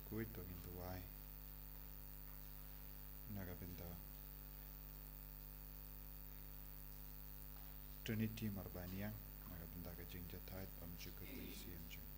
Bakhuid tongin tuai nagabinda Trinity Marbaniang nagabinda ka jing jatait pamjuka kuisian jing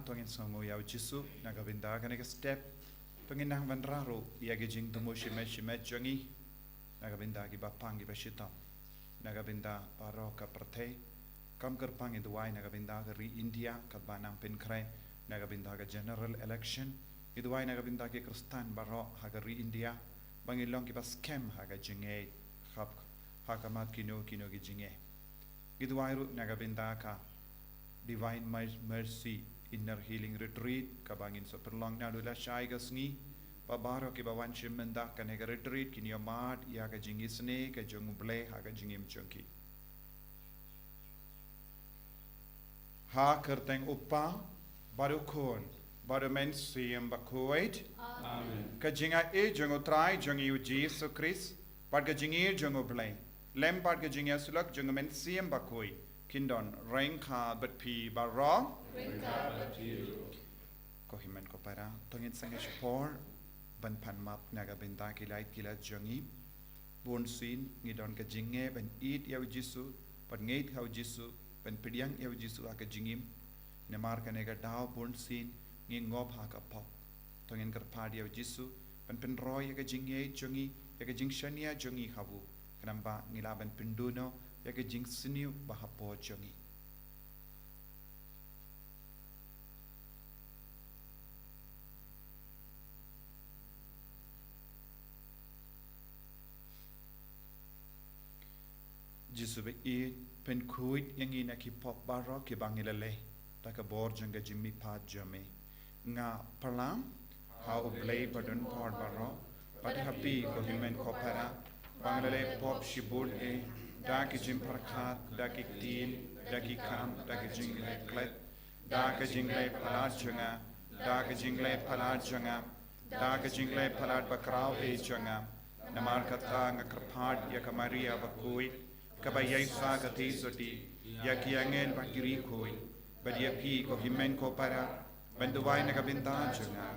tongin songo yau jisu nagabinda ka step tongin nang vanraro iagi jing tumo shimet jongi nagabinda ki bapang ki bashitam nagabinda paro ka prate kam kerpang in duai nagabinda ka ri India ka banang pinkrai nagabinda ka general election iduai nagabinda ki kristan baro ha ka ri India bangilong ki bas kem ha ka jinge khap ha ka mat kino ki jinge iduai ru nagabinda ka divine mercy inner healing retreat kabangin sa perlong na dula syai ka Sngi pabaro ki bawan shimenda ka nega retreat kini amad ya ka jingi sne ka jong ble ha ka jingim chongki ha kerteng upa baru kon baru men siem Bakhuid amen ka jinga e jong utrai jong yu Jesus Christ pad ka jingi jong ble lem pad ka jingi sulak jong men siem Bakhuid Kindon rengka betpi barong ko himen ko para tongin sange spor ban pan map naga benta kilait kilat jongi bon sin ngidon ka jinge ban eat yaw jisu pan ngeit haw jisu ban pidiang yaw jisu aka jingim ne mar ka nega daw bon sin ngi ngop ha ka pop tongin kar padi yaw jisu ban pen roy ka jinge jongi ya ka jingshania jongi habu kanamba ngilaban pinduno ya ka jing siniu bahapo jongi jisu be e pen kuit yang ina ki pop baro ki bangilale ta ka bor janga jimmi pa jame nga palam how play badon por baro but happy ko himen ko para bangilale pop shibul e da ki jim parkhat da ki tin da ki kam da ki jingle klet da ka jingle palat janga da ka jingle palat janga da ka jingle palat bakrao e janga namar kata nga karpad ya ka Maria Bakhuid kabayay sa katisoti yakiangel bakiri koi badia pi ko himen ko para banduway na kabintahan nga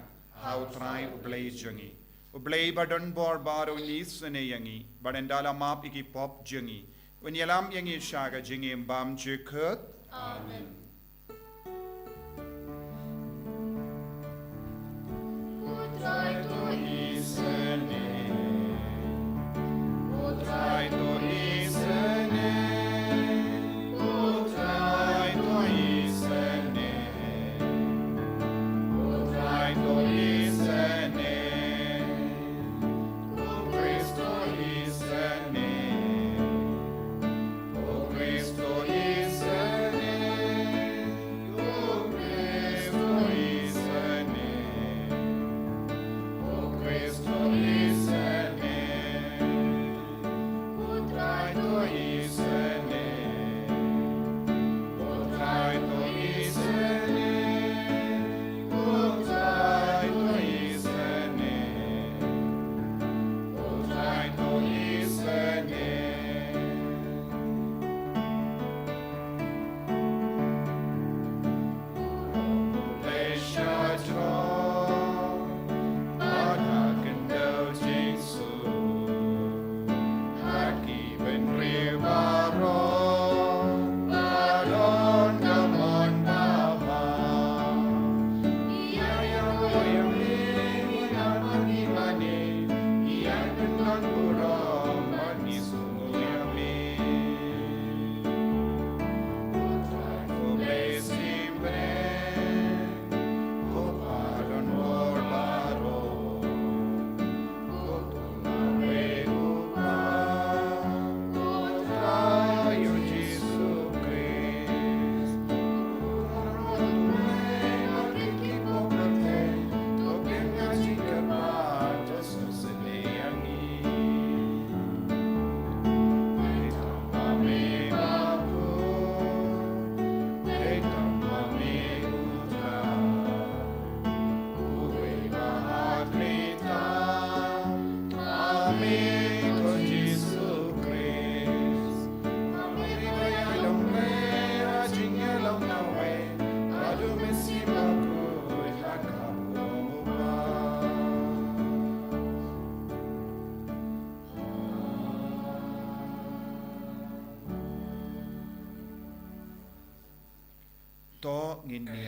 how try ublay jangi ublay badon bor baro nis ne yangi badendala map iki pop jangi wenyalam yangi shaga jingi mbam jikut amen utray to isene utray to isene utray to isene utray to isene o Cristo isene o Cristo isene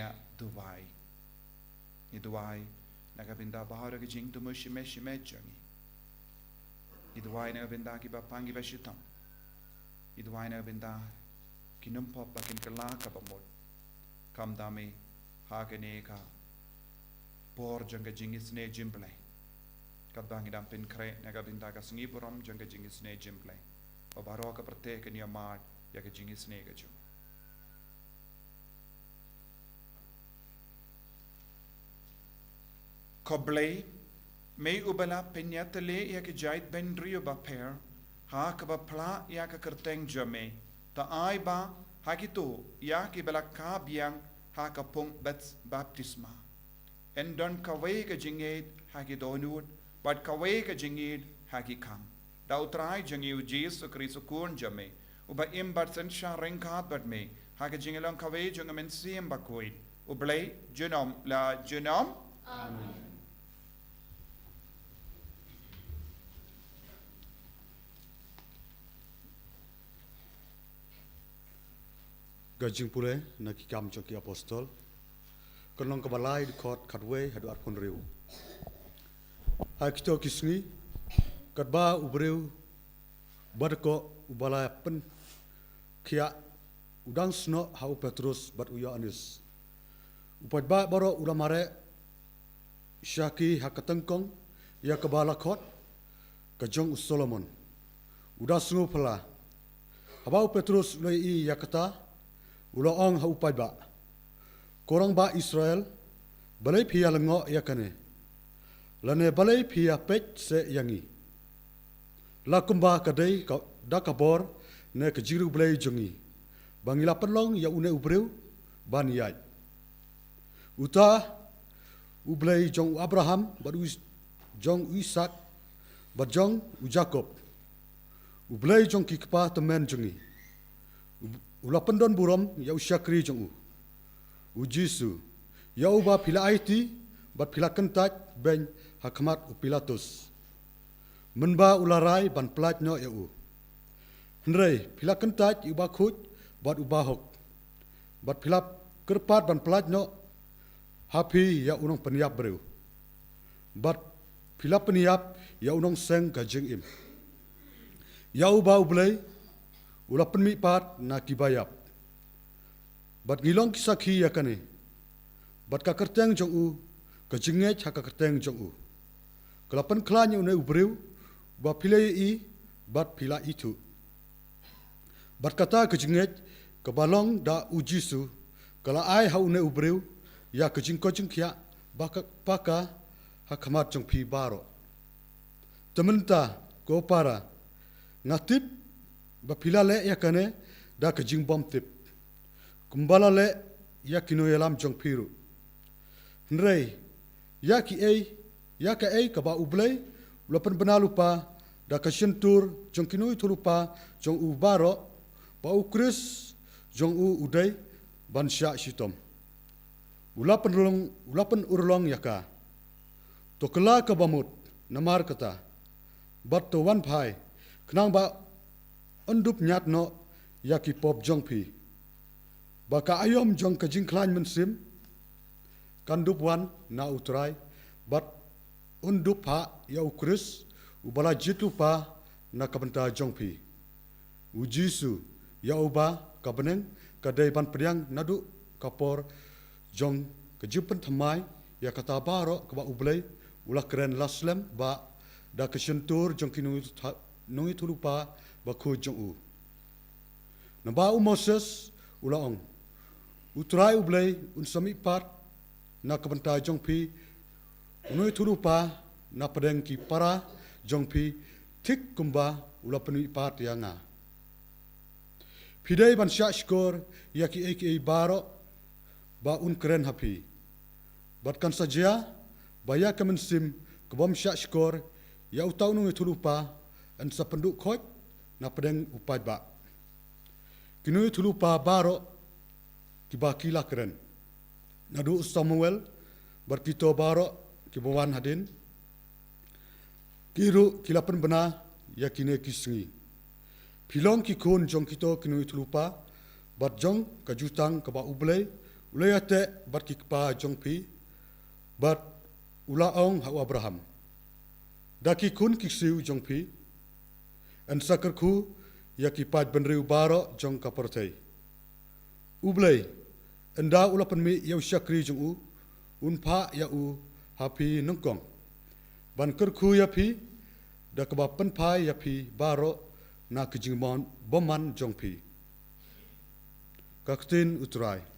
ya duwai. Ni duwai nakabinda bahara ke jing tu mushime shime jangi. Ni duwai nakabinda ki ba pangi ba shitam. Ni duwai nakabinda ki numpop ba kin kala ka ba mod. Kam dami ha ke ne ka por janga jingis ne jimplay. Kadang idam pin kre nakabinda ka Sngi buram janga jingis ne jimplay. O baro ka prate ke niamad ya ke jingis ne ka jum. Koblei may ubala penyatale ya ke jait bendrio ba per ha ka ba pla ya ka kerteng jame ta ai ba ha ki to ya ki bala ka biang ha ka pung baptisma en don ka we ka jinged ha ki donut but ka we ka jinged ha ki kam da utrai jangiu Jesus Christ kun jame uba imbat sen sha renkat bat me ha ka jingelong ka we jung men sim Bakhuid ublei junom la junom amen. Gajing pule na kikam joki apostol kanong kabalai di kot kadwe hadu arkon riu hakito kisngi kadba ubreu badko ubala pen kia udang sno hau Petrus bat uya anis upadba baro ulamare syaki hakatengkong ya kabala kot kajong Solomon udah sungu pala habau Petrus loi i yakata Ulaong haupai ba, korang ba Israel, balai pia lengo yakane, lane balai pia pet se yangi. Lakumba kadai da kabor ne kejiru balai jongi, bangila penlong ya une ubreu ban yai. Uta ublai jong Abraham, badu jong Ishak, bajong Jacob, ublai jong kikpa temen jongi. Ula pendon buram ya usyakri jong u Jisu ya uba pila aiti bat pila kentat ben hakmat u Pilatus menba ularai ban plat no ya u hendrei pila kentat u Bakhuid bat u bahok bat pila kerpat ban plat no hapi ya unong peniap breu bat pila peniap ya unong seng kajing im ya uba ublei Ula penmi pat na kibayap. Bat ngilong kisaki yakane. Bat ka kerteng jong u, ka jinget ha ka kerteng jong u. Kalapan klanya une ubreu, ba pilai i, bat pila itu. Bat kata ka jinget, ka balong da ujisu, kala ai ha une ubreu, ya ka jingko jingkia, baka ha kamat jong pi baro. Tementa ko para, ngatip, Bapila le yakane da ka jing bom tip. Kumbala le yakino yalam jong piru. Nrei yaka ei ka ba ublei lapan benalupa da ka syentur jong kinoi tulupa jong u baro ba u kris jong u udai ban sya sitom. Ulapan urlong yaka. Tokela ka bamut namar kata. Bat to wan pai kenang ba Undup nyat no yaki pop jong pi. Baka ayom jong kajing klan mensim. Kandup wan na utrai. Bat undup ha ya ukris. Ubala jitu pa na kabenta jong pi. Ujisu ya uba kabeneng kadai ban pediang nadu kapor jong kejipen thamai ya kata baro kaba ublei ulah keren laslem ba da kesentur jong kinui tulupa Bakhuid jong u. Namba Moses ulaong. Utrai ublei unsami pat na kabenta jong pi unui tulupa na pedeng ki para jong pi tik kumba ula penui pat yanga. Pidai ban syak skor yaki aka baro ba un keren hapi. Batkan saja baya kemensim kebom syak skor ya utau unui tulupa an sapenduk khot na pedeng upai ba. Kinui tulupa baro kiba kila keren. Nadu Samuel berkito baro kibawan hadin. Kiru kilapan bena yakine kisngi. Pilong kikun jong kito kinui tulupa bat jong kajutang kaba ublei Ulayate bat kikpa jongpi bat ulaong hau Abraham. Daki kun kiksiu jongpi an sakarku yakipat benriu baro jong kaportei. Ublay anda ulapan mi yau syakri jong u unpa ya u hapi nengkong. Ban kerku yapi da kebapan pai yapi baro na kejingmon boman jongpi. Kaktin utrai.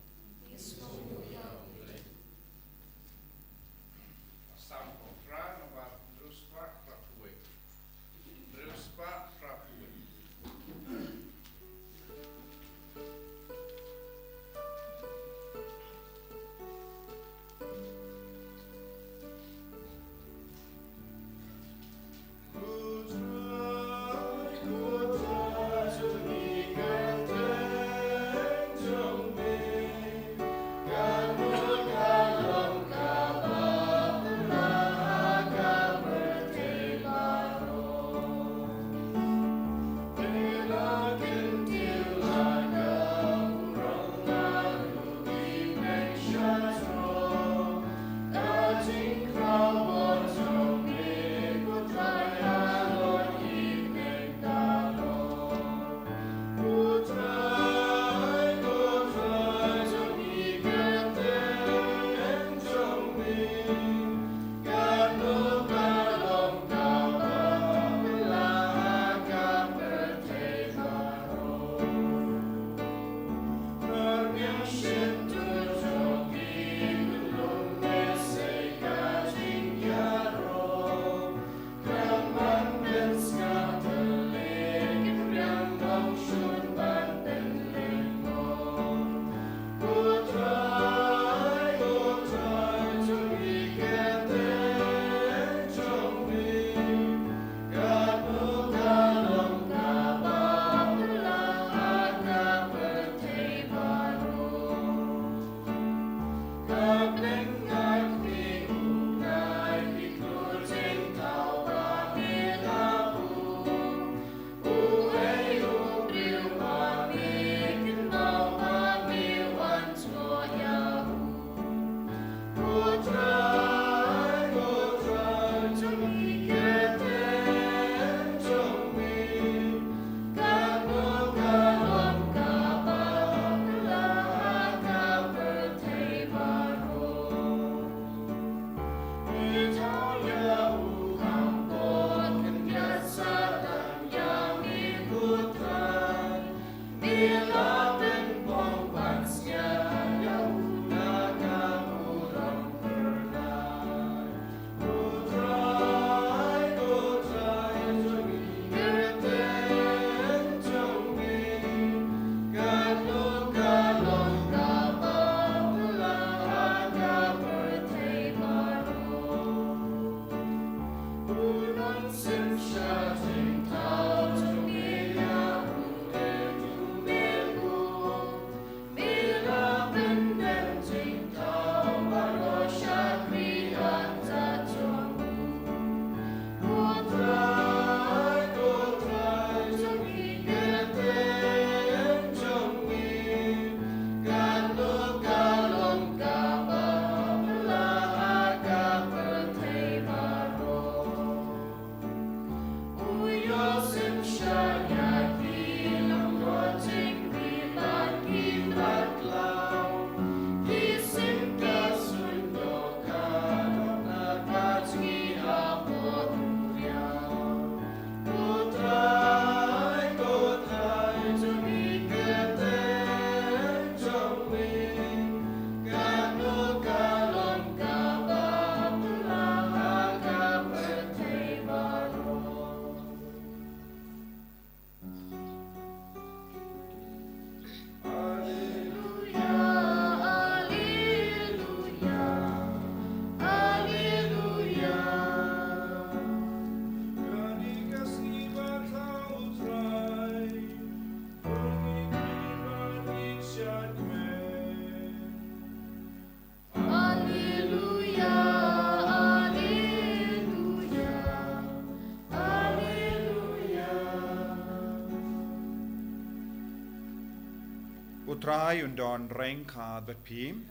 Utrai undon reng kad bat pim.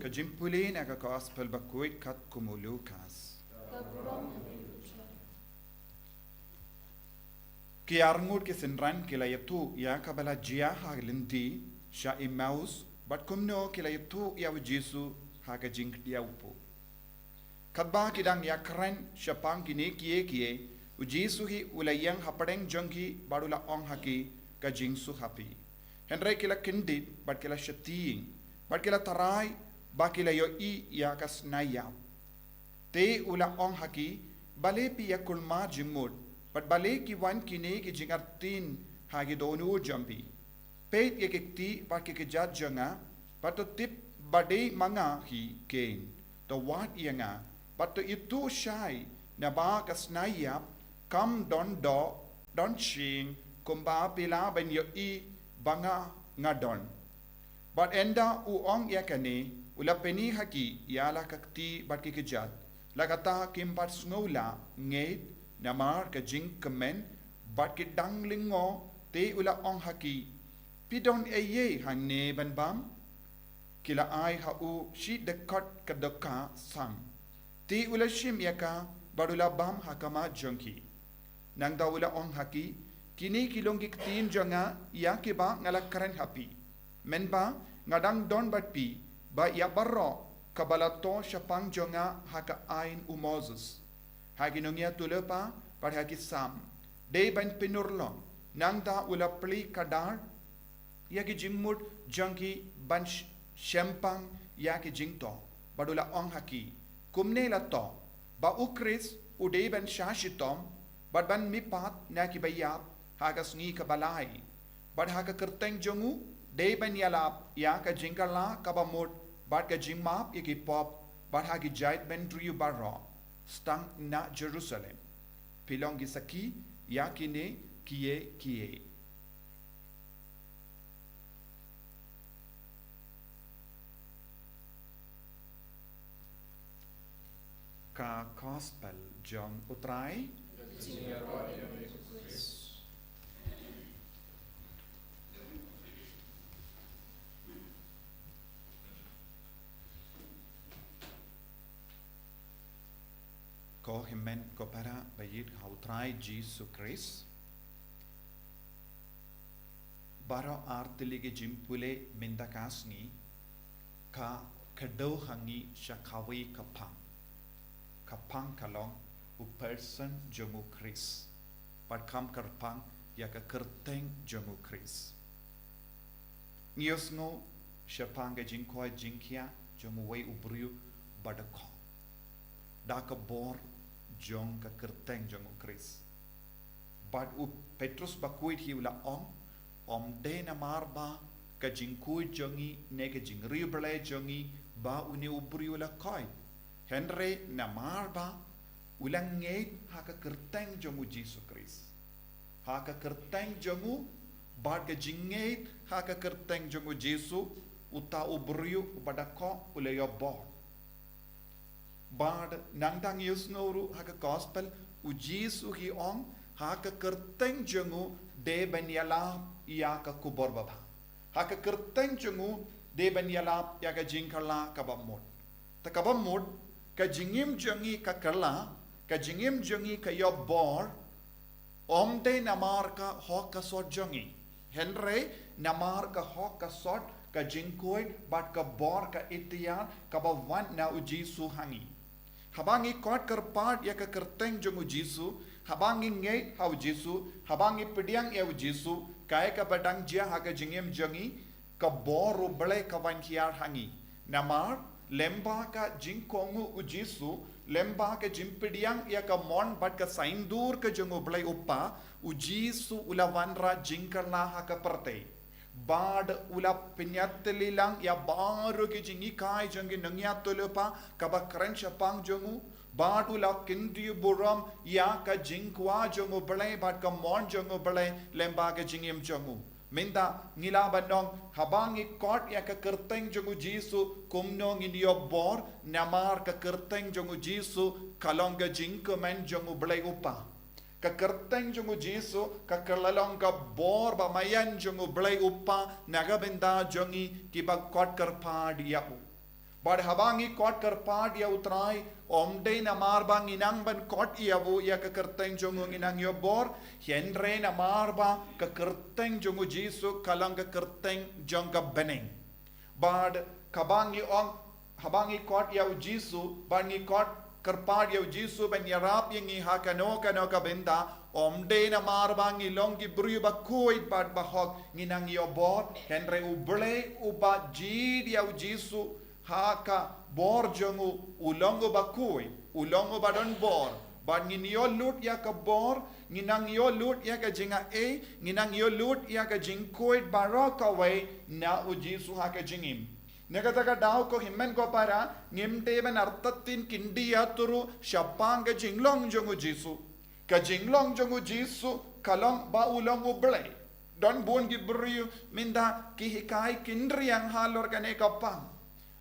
Ka jimpulin aga gospel Bakhuid kat kumulukas. Ki arngut ki sinran ki layatu ya kabala jia ha lindi sha imaus bat kumno ki layatu ya Jesu ha ka jing dia upo. Kadba kidang ya keren syapang kini kie Jesu hi ulayang hapadeng jongki badula ong haki ka jingsu hapi. Henry kila kindit bat kila syatiing bat kila tarai ba kila yo I ya ka Sngi. Te ula ong haki bale pi ya kulma jimud bat bale ki wan kini ki jingartin hagi donu jampi. Peit ye kikti bat ki jat janga bat to tip bade manga hi gain. To wat yanga but to itu syai na ba ka Sngi kam don ching kumba pila ben yo I banga ngadon but enda uong yakani ula peni haki yala kakti bat ki kejat lagata kimpat sngola ngeit namar ka jing kemen bat ki danglingo te ula ong haki pidon eye hanne ban bam kila ai ha u shi dekat kadaka sang ti ula shim yaka badula bam hakama jongki nang da ula ong haki kini kilongki tin jonga ya ke ba ngala karen happy men ba ngadang don bat pi ba ya barro kabalato syapang jonga haka ain u Moses hagi nongia tulepa par haki sam de ban pinurlong nang da ula pli kadar ya ki jimmut jongki ban syempang ya ki jingto badula ong haki kumne la to ba ukris ude ban shashitom bat ban mipat na ki bayap haga Sngi ka Palei bat haga kerteng jongu de ban yalap ya ka jingkala ka bamut bat ka jingmap iki pop bat hagi jait ben driu barro stang na Jerusalem pilongi saki ya kine kie ka gospel John utrai ko himen ko para bayit hautrai Jesu Christ baro artilige jimpule mendakasni ka kadau hangi syakawi kapang kalong u person jomu Chris pat kam karpang ya ka kerteng jomu Chris ngiosngo syapanga jingkoi jingkia jomu wei ubriu badako daka bor jong ka kerteng jomu Chris bad u Petrus Bakhuid hi ula om de na marba ka jingkui jongi ne ka jingriu bele jongi ba uni ubriu la koi Henry na marba ulang ngeit haka kerteng jomu Jesu Christ haka kerteng jomu bad ka jingeit haka kerteng jomu Jesu uta ubriu badako ule yo bor bad nangdang yusnoru haka gospel u Jesu hi ong haka kerteng jomu de benyala ya ka kubor baba haka kerteng jomu de benyala ya ka jingkala kabamut ta kabamut ka jingim jongi ka kala ka jingim jongi ka yo bor omde namar ka hok ka sot jongi Henry namar ka hok ka sot ka jingkoi bat ka bor ka itian ka ba wan na u Jesu hangi habangi kot kerpat ya ka kerteng jongu Jesu habangi ngei hau Jesu habangi pidiang ya u Jesu kai ka badang jia ha ka jingim jongi ka bor bele ka wan hiar hangi namar lemba ka jingkongu u Jesu lemba ka jimpidiang ya ka mon bat ka saindur ka jongu blai uppa u Jesu ulawanra jingkarna ha ka perte bad ula pinyatlilang ya baru ki jingi kai jongi nangya tulupa ka ba kren syapang jongu bad ula kindi buram ya ka jingkwa jongu blai bat ka mon jongu blai lemba ka jingim jongu minta ngila bandong habangi kot ya ka kerteng jongu Jesu kumno ngindio bor namar ka kerteng jongu Jesu kalong ga jingko men jongu blai upa ka kerteng jungu Jesu ka kerlalong ka bor ba mayan jungu blai uppa naga benda jongi ki ba kot kerpa dia u bad habangi kot kerpa dia utrai omde na marba nginang ban kot iawu ya ka kerteng jungu nginang yo bor henre na marba ka kerteng jungu Jesu kalang ka kerteng jongga beneng bad kabangi ong habangi kot yaw Jesu bangi kot kerpad yaw Jesu ban yarap yengi hakano kano ka benda omde na marbang ilong ki bru Bakhuid bad bahok nginang yo bor henre uble uba jid yaw Jesu haka bor jongu ulongo Bakhuid ulongo badon bor bad nginyo lut ya ka bor nginang yo lut ya ka jinga nginang yo lut ya ka jingkoid baraka way na u Jesu haka jingim Nagataka daw ko himmen ko para ngimte ban artatin kindiya turu syapang ka jinglong jongu Jesu. Ka jinglong jongu Jesu kalong ba ulong ublay. Don buon gibriyu minda ki hikai kindriyang halor kane kapang.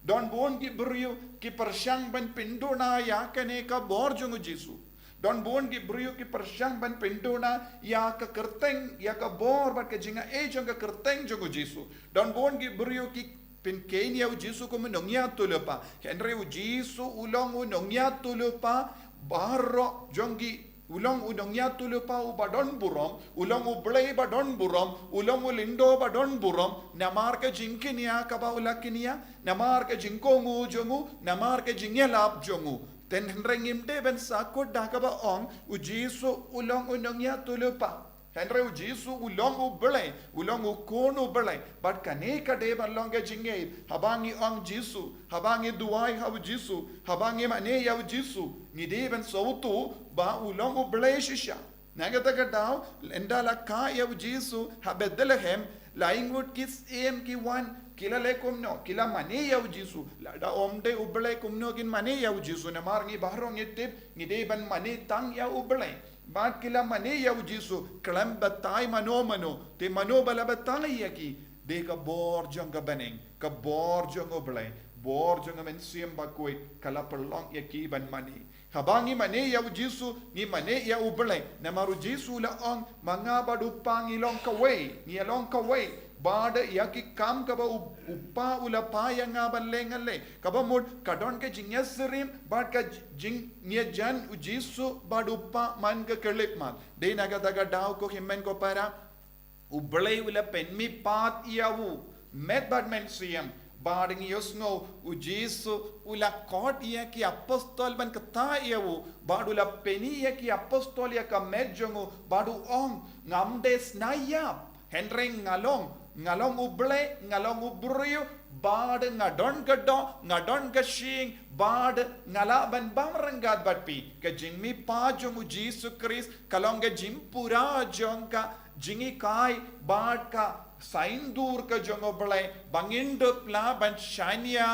Don buon gibriyu ki persyang ban pinduna ya kane ka bor jongu Jesu. Don buon gibriyu ki persyang ban pinduna ya ka kerteng ya ka bor bat ka jinga jong ka kerteng jongu Jesu. Don buon gibriyu ki pin kenya u Jesu ko menongya tulupa henry u Jesu ulong u nongya tulupa barro jongi ulong u nongya tulupa u badon burom ulong u blay badon burom ulong u lindo badon burom namar ka jinkinia ka ba ulakinia namar ka jinkongu jongu namar ka jingelap jongu ten henrengim de ben sakot da ka ba ong u Jesu ulong u nongya tulupa Henry u Jesu ulong u belai, ulong u kono belai. But kaneka de ban longa jinge, habangi ong Jesu, habangi duai ha u Jesu, habangi mane ya u Jesu. Ni de ban sautu ba ulong u belai shisha. Nagata ka daw, endala ka ya u Jesu, ha Bethlehem, laingut kis ki wan. Kila le kumno, kila mane ya u Jesu. Da omde u belai kumno kin mane ya u Jesu. Namar ngi bahrong itip, ni de ban mane tang ya u belai. Bad kila mane ya u Jesu kelam batai mano te mano bala batai ya ki de ka bor jong ka beneng ka bor jong oblay bor jong men siem Bakhuid kala perlong ya ki ban mane habangi mane ya u Jesu ni mane ya u belay na maru Jesu la ong manga badu pangilong ka way ni along ka way bad ya ki kam ka ba upa ula pa ya nga ban lengale ka ba mud kadon ka jinyasrim bad ka jing nia jan u Jesu bad upa man ka kelip mat de naga daga daw ko himmen ko para u blay ula penmi pat iawu met bad men siem bad ngi yosno u Jesu ula kot ya ki apostol ban ka ta iawu bad ula peni ya ki apostol ya ka medjongu badu ong ngamde snayap henreng ngalong uble ngalong ubriyo bad ngadon gado ngadon gashing bad ngala ban bamrangad batpi ka jingmi pa jongu Jesu Christ kalong ga jimpura jongka jingi kai bad ka saindur ka jongo blai bangindup la ban shania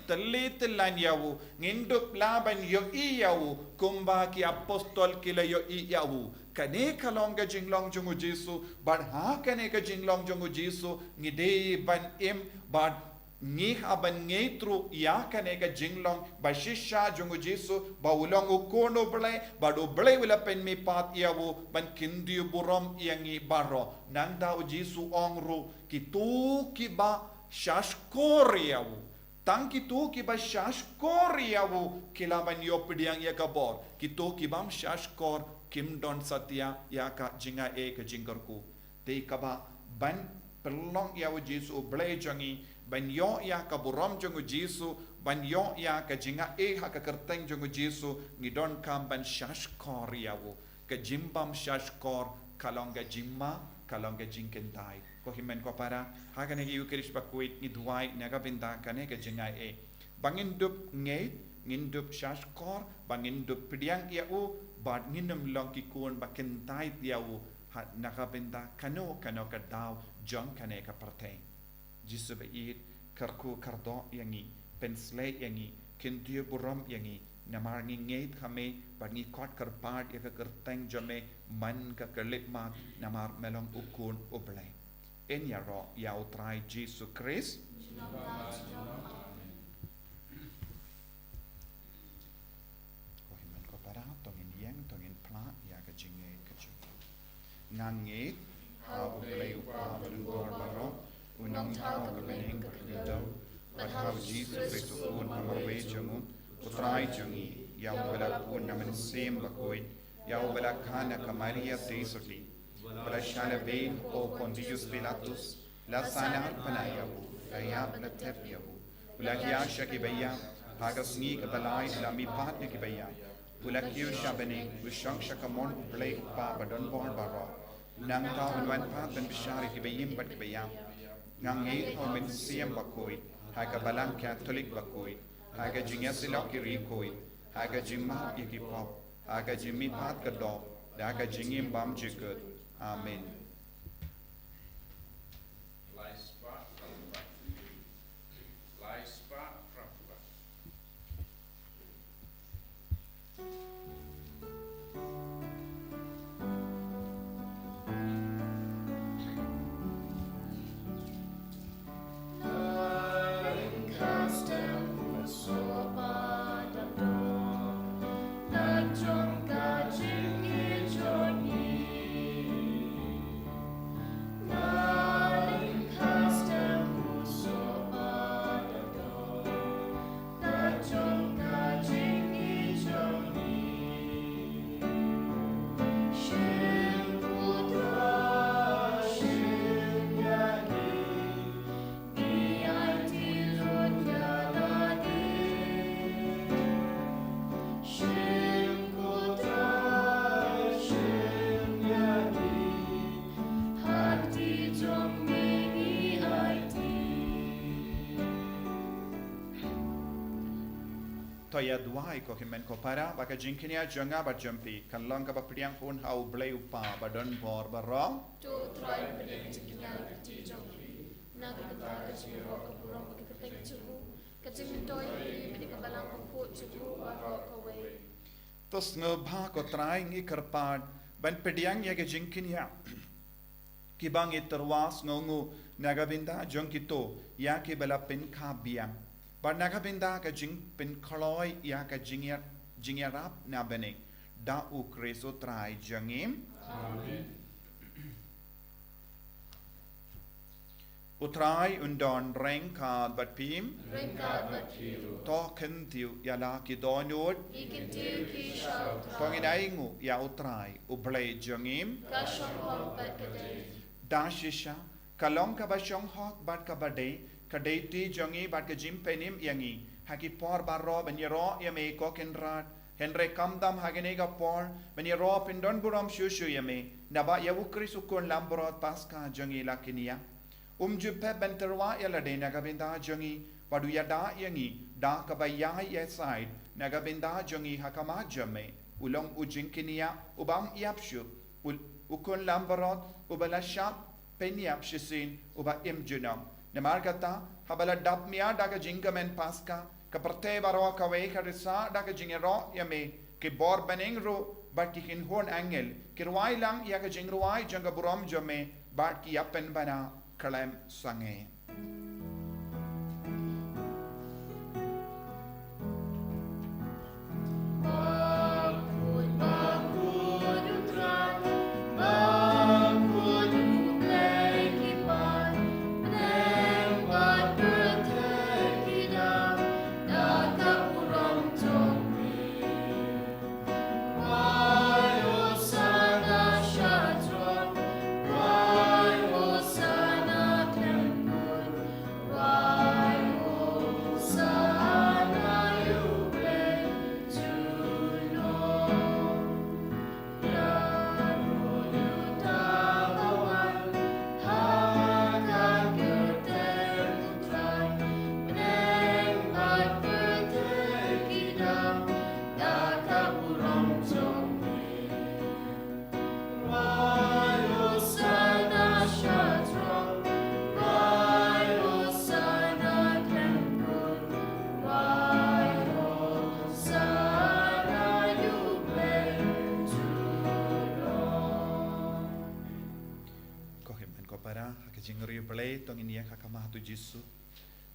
telit lanyawu ngindup la ban yo iyawu kumba ki apostol kila yo iyawu kane kalong ka jinglong jongu Jesu bad ha kane ka jinglong jongu Jesu ngide ban im bad ngi haban ngetru ya kane ka jinglong ba shisha jongu Jesu ba ulong ukono blai badu blai wala pen mi pat yawu ban kindi burom yangi baro nanda u Jesu ongru kitu ki ba shashkor yawu tang kitu ki ba shashkor yawu kilaban yopdiang ya kabor kitu ki bam shashkor kim don satya ya ka jinga ka jingkarku te kaba ban perlong ya u Jesu blai jangi ban yo ya ka burom jongu Jesu ban yo ya ka jinga ha ka kerteng jongu Jesu ngidon kam ban shashkor yawu ka jimbam shashkor kalong ga jimma kalong ga jingkentai ko himen ko para ha ka ngi ukrish Bakhuid ni duai naga binda kane ka jinga bangindup ngindup shashkor bangindup pidiang yau bad nginum long ki kun bakentai yawu hat naga binda kano ka daw jong kane ka parteng Jesu bait karku kardo yangi pensle yangi kintiu buram yangi namar ngi ngeit kame bangi kot karpad ya ka kerteng jame man ka kelip mat namar melong ukun oblay en ya ro ya utrai Jesu Christ ko himan ko para tongin yang tongin pla ya ka jinge ka ngange how play upa badun bor baro unang tao ka bening ka kagadaw but how Jesus Christopun pamarwe jangu utray jangi yaw wala pun naman sim Bakhuid yaw wala kana ka Maria Tesotli wala shala vein o Pontius Pilatus la sana panayabu layab na tepyabu wala kiyasha kibaya haga Sngi ka Palei la mipat ni kibaya wala kiyasha bening wisang shakamon play upa badun bor baro nang tao wan pat ben bishari kibayim bat kibayam ngange o men sim Bakhuid haga balang Catholic Bakhuid haga jinga silok kiri Bakhuid haga jimma ikipop haga jimmi pat kadop haga jingim bam jikut amen Taïew duai ko himen ko para baka jingkinia janga ba jampi kan lang ka ba priang pun hau blay upa ba don bor ba rom tu try berdek jingkinia ti jampi na ka ka jiro ka burong ka ketek cubu ka jing toy bedi ka balang ko pu cubu ba ro ka we tos ngba ko try ngi karpad ban pediang ya ke jingkinia kibang iterwas ngongu nagabinda jongkito ya ke bala pen kha biang But nagabinda ka jing pen kaloy ya ka jingyarap na bening da u kreso try jangim amen utray undon reng ka bat pim ringkat batiu to ken tiu ya la ki donod ikin tiu ki shau tongin aingu ya utray u blay jangim ka shong hong bat kadai da shisha kalong ka ba shong hok bat ka bade kadeti jangi bat ka jim penim yangi haki por barro ben yero yame koken rat henre kamdam hagene ga por ben yero pindon buram shushu yame naba yawu krisukon lambrot paska jangi lakinia jupe ben terwa yalade nagabinda jangi padu yada yangi da ka bayai yeside nagabinda jangi hakama jame ulong ujinkinia ubam yapshu ukon lambrot ubala shap penyap shisin uba imjunam Namargata habala dap mia daga jinga men paska kaparte baro kawe karisa daga jingero yame ke bor bening ro bat ki kin hon angel kirwai lang ya ka jingruai janga buram jame bat ki yapen bana kalem sange jingri Palei tong ini hakama tu Jisu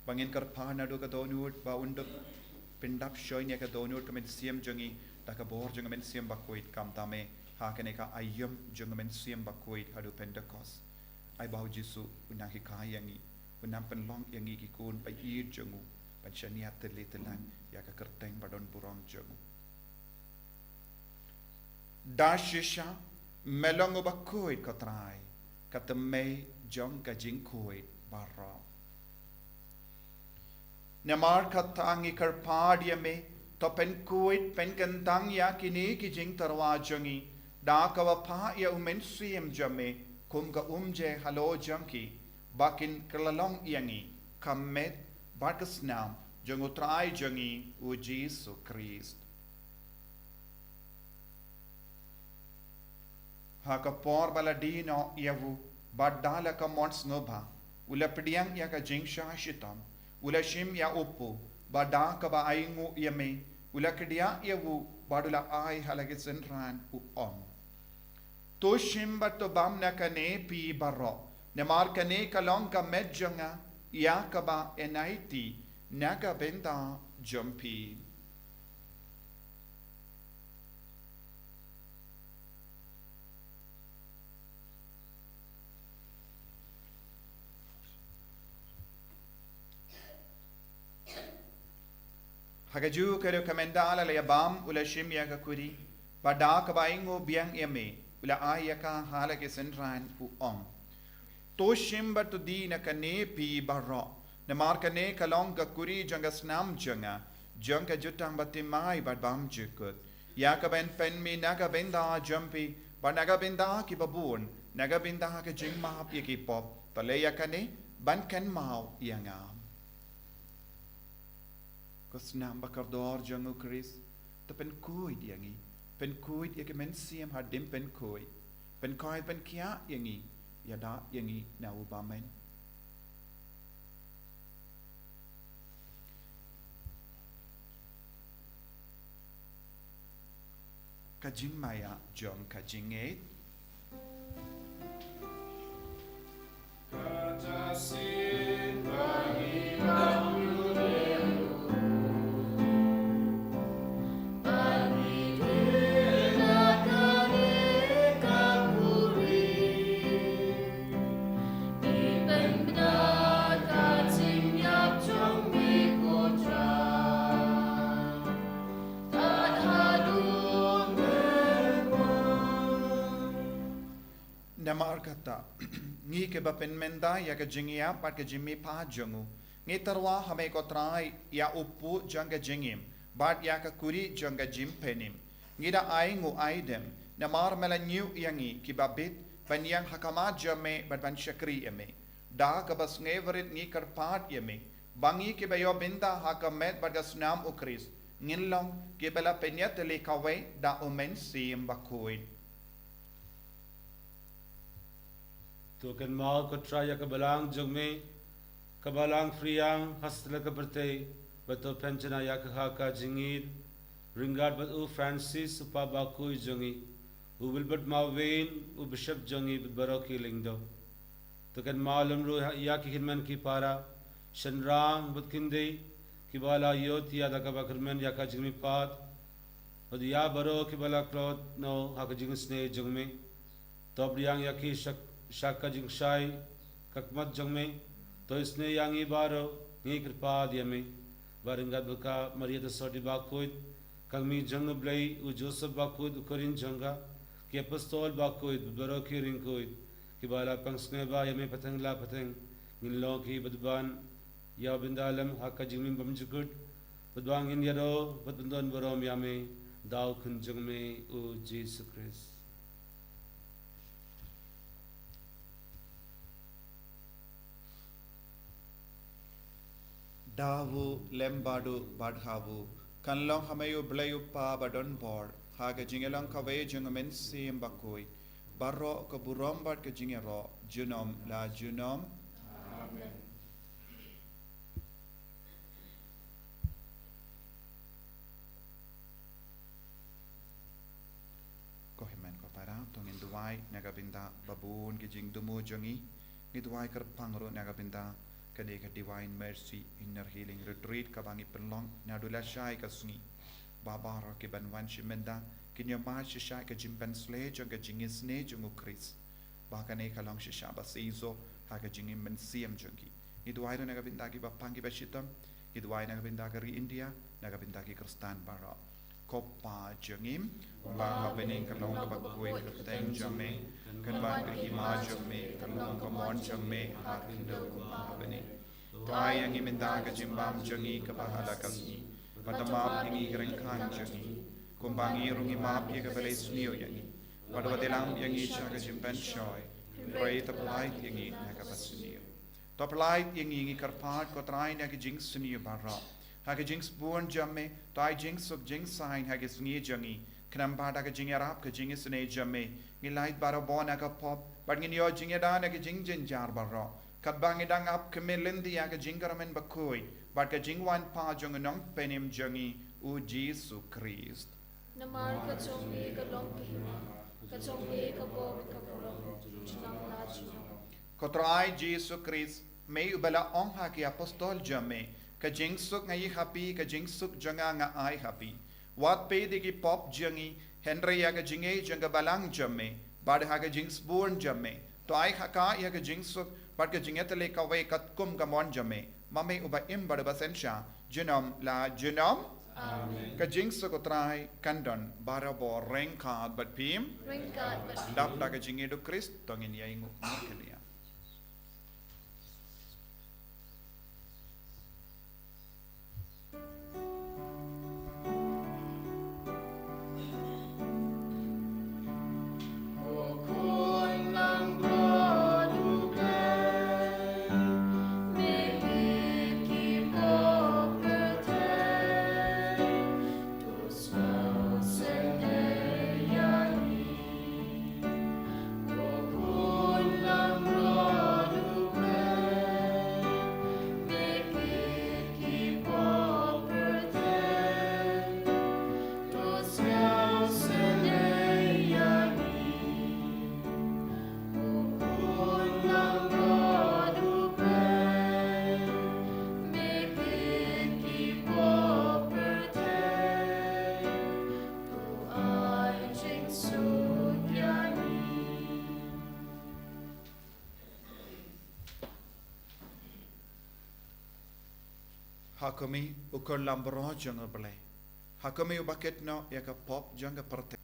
bangin karpana do ka donut ba unduk pindap shoy ne ka donut kamen siam jongi ta ka bor jong men siam Bakhuid kam tame kene ka ayam jeng men siam Bakhuid hadu Pentecost ai bau Jesu unang hikayangi unang penlong yangi ki kun pa ir jengu pan shaniat telitelan ya ka kerteng badon burong jengu dashisha melong Bakhuid ka trai ka temei jong ka jing Khuid barra namar khatangi karpad yame to pen Khuid pen kantang ya kini ki jing tarwa jongi da ka wa pha ya umen siam jame kum ka umje halo jangki bakin kelalong yangi kamet barkasnam jong utrai jongi u Jesu Christ ha ka por baladino yavu badala ka mons ngobha ula pediang ya ka jing shitam ula shim ya upu bada ka ba aingu yame ula kedia yavu badula ai halage senran u om to shim bato bam na kane pi barro ne mar kane kalong ka medjanga ya ka ba enaiti naga benda jumpi Hagaju kero kamendala le bam ula shimya ka kuri bada ka baingo biang yame ula ayaka hala ke senran u om to shimba to di na kane pi barro na mar kane kalong ka kuri janga snam janga janga jutang batimai bad bam jukut ya ka ben pen mi naga benda jumpy ba naga benda ki babun naga benda ka jing map ki pop Palei ya kane ban kan mau yangam Kosnam bakardor jangu Chris to pen Khuid yangi pen Khuid ya kemen siam hadim pen Khuid pen koi pen kia yangi yada yangi na ubamen kajing maya jong kajing eight Katasin bagilah namar kata ngi ke ba pen menda ya ka jingia pat ka jimmi pa jangu ngi tarwa hame ko trai ya upu janga jingim bat ya ka kuri janga jim penim ngi da aingu aidem namar mela new yangi ki babit ban yang hakama jame bat ban shakri yame da ka bas ngeverit ngi karpat yame bangi ke bayo binda hakamet bat ga snam ukris ngilong ke bela penyat le kawe da omen sim Bakhuid तो कन माल को ट्राया कबलांग जग में कबलांग फ्रियांग हस्तल कबरते बतो पेंचना या कहा का जिंगीर रिंगार बत उ फ्रांसिस उपा बाकुई जंगी उ बिलबट मावेन उ बिशप जंगी बरो की लिंगदो तो कन मालम रो या की हिरमन की पारा शनरांग बत किंदे की बाला योत या दा कबा खरमन या का जिंगी पात और या बरो की बाला क्लॉथ नो हा का जिंग स्ने जंग में तो ब्रियांग या की Shaka jing shai kakmat jang me to isne yangi baro ngi kripa dia me baringat buka Maria de Sodi Bakhuid kang mi jang blai u Joseph Bakhuid korin janga ki apostol Bakhuid baro ki ringkuid ki bala pangsne ba yame patang la patang ngin lo ki badban ya bindalam hakka jing min bamjukut badwang in yado badbandon barom yame daw kun jang me u Jesus Christ Davu lembadu badhavu kanlong hamayu blayu pa badon bor haga jingelang kawe jungamen sim Bakhuid barro ka burom bad ka jingero junom la junom amen ko himen ko para tongin duwai nagabinda babun ki jing dumu jongi ni duwai kar pangro nagabinda kade ka divine mercy inner healing retreat ka bangi penlong nadula shai ka Sngi babara ke banwan shimenda kinya ma shisha ke jimpen sle jong ke jingis ne jong ukris bahkan e kalang shisha ba seizo ha ke jingin men siam jongi itu ai na bindagi ba pangi ba shitam itu ai na bindagi ri India na bindagi Kristan bara kopa jongim ba ha bening kalong ka Bakhuid ka teng jame kan ba ke hima jame kalong ka mon jame ha kindo ba bening tai yang imindaga jimbam jongi ka bahala kasni matamap yang ikrengkan jongi kumbangi rungi map ye ka Palei snio yangi padwatelam yang isha ka jimpen shoy pray the polite yang i na ka basnio to polite yang i karpat ko trai na ka jing snio bara ha ka jing born jamme tai jing sub jing sign ha ka sngi jongi knam pada ka jing arab ka jing sne jamme ngilait bara bona ka pop but ngin yo jing da na ka jing jin jar bara kat bangi dang ap kemelendi ya ka jing karamen Bakhuid but ka jing wan pa jong nong penim jongi u Jesu Christ Namar ka chongi ka long ki hima, ka chongi ka bob ka kurang, chinang la chinang. Kotrai Jesu Christ may ubala ong ha ki apostol jame ka jing suk ngai happy ka jing suk jonga nga ai happy wat pe de ki pop jongi Henry ya ka jinge jonga balang jame bad ha ka jing born jame to ai ha ka ya ka jing suk bad ka jingetele ka we kat kum ka mon jame mame uba im bad basensha genom la genom Amen. ka jing suk kotrai kandon barabo reng kad but pim Ring God, but dap da ka jinge do Christ tongin ya ingu kelia Hakami ukol lambro jonga Palei. Hakami ubaket no ya ka pop jonga perte.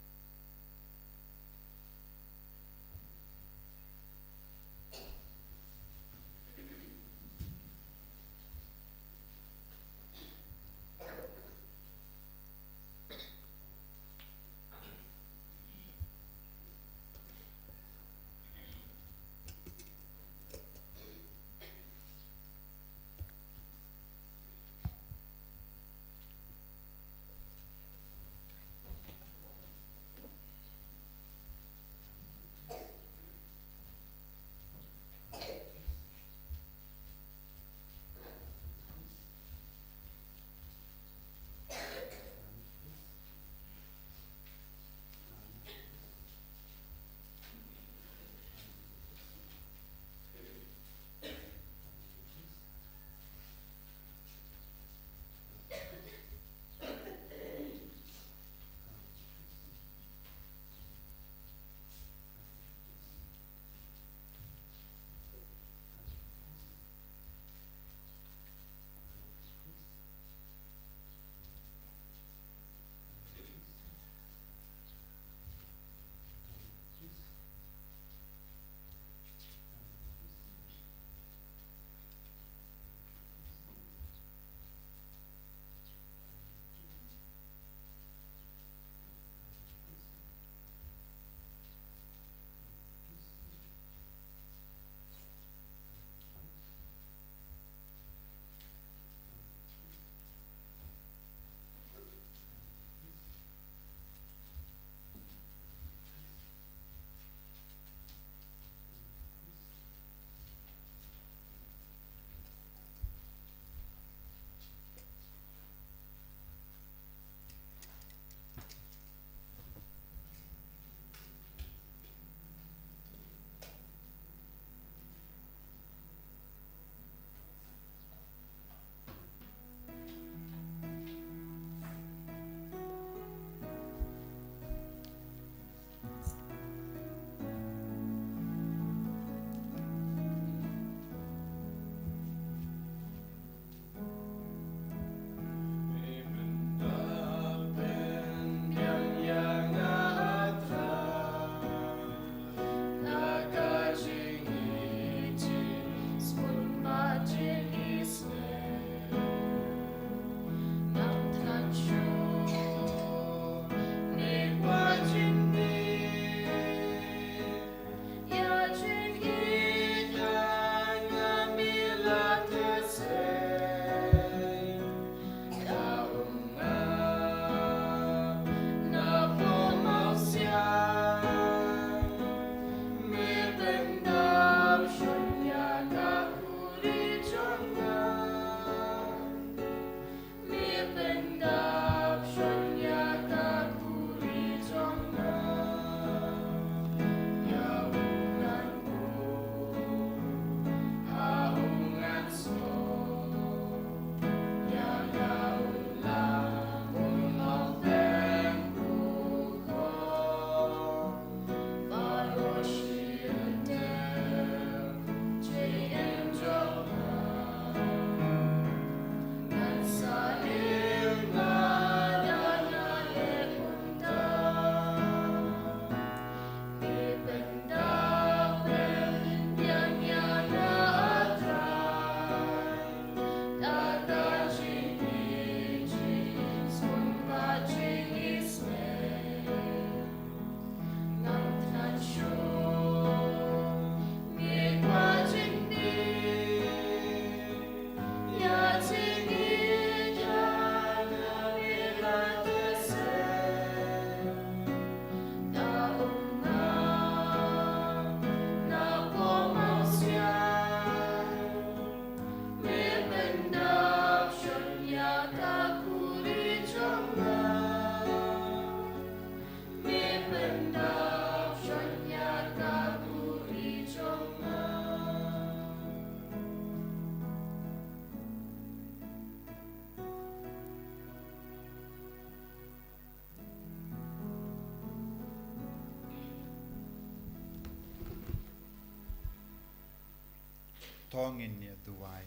tongin ya tuai.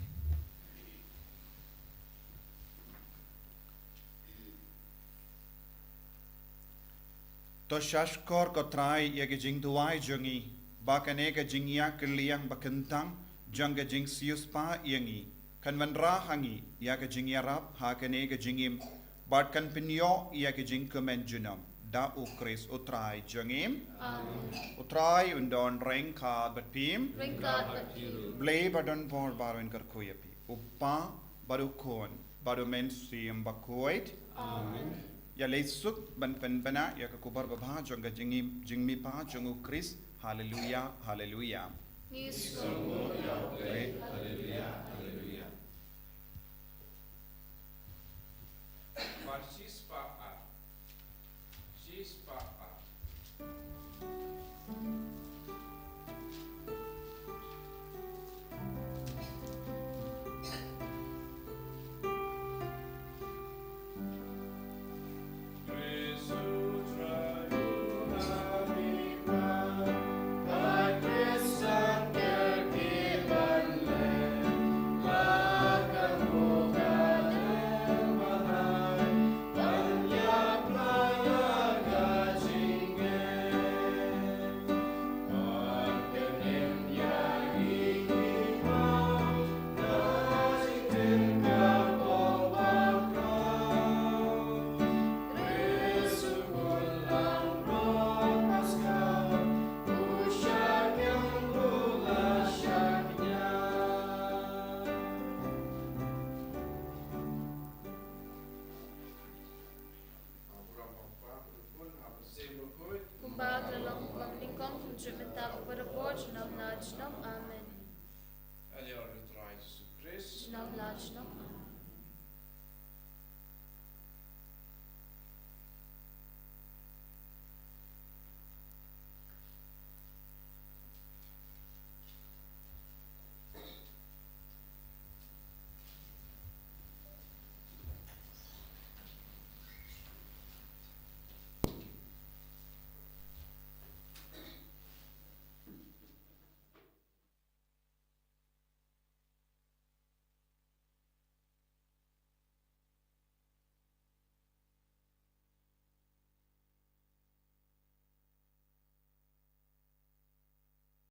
To shashkor ko trai ya ke jing tuai jungi, bakane ke jing ya keliang bakentang, jang ke jing sius pa yangi, kan vanra hangi ya ke jing yarap ha kane ke jingim, bat kan pinyo ya ke jing kemen junam, da ukris utrai jungim, utrai undon reng kad bat pim, blay badon por baron kerkuyapi, upa baru kon, baru men siam Bakhuid, ya lesuk ban bana ya ke kubar babha jang ke jingmi pa jang ukris, hallelujah, hallelujah. Amen.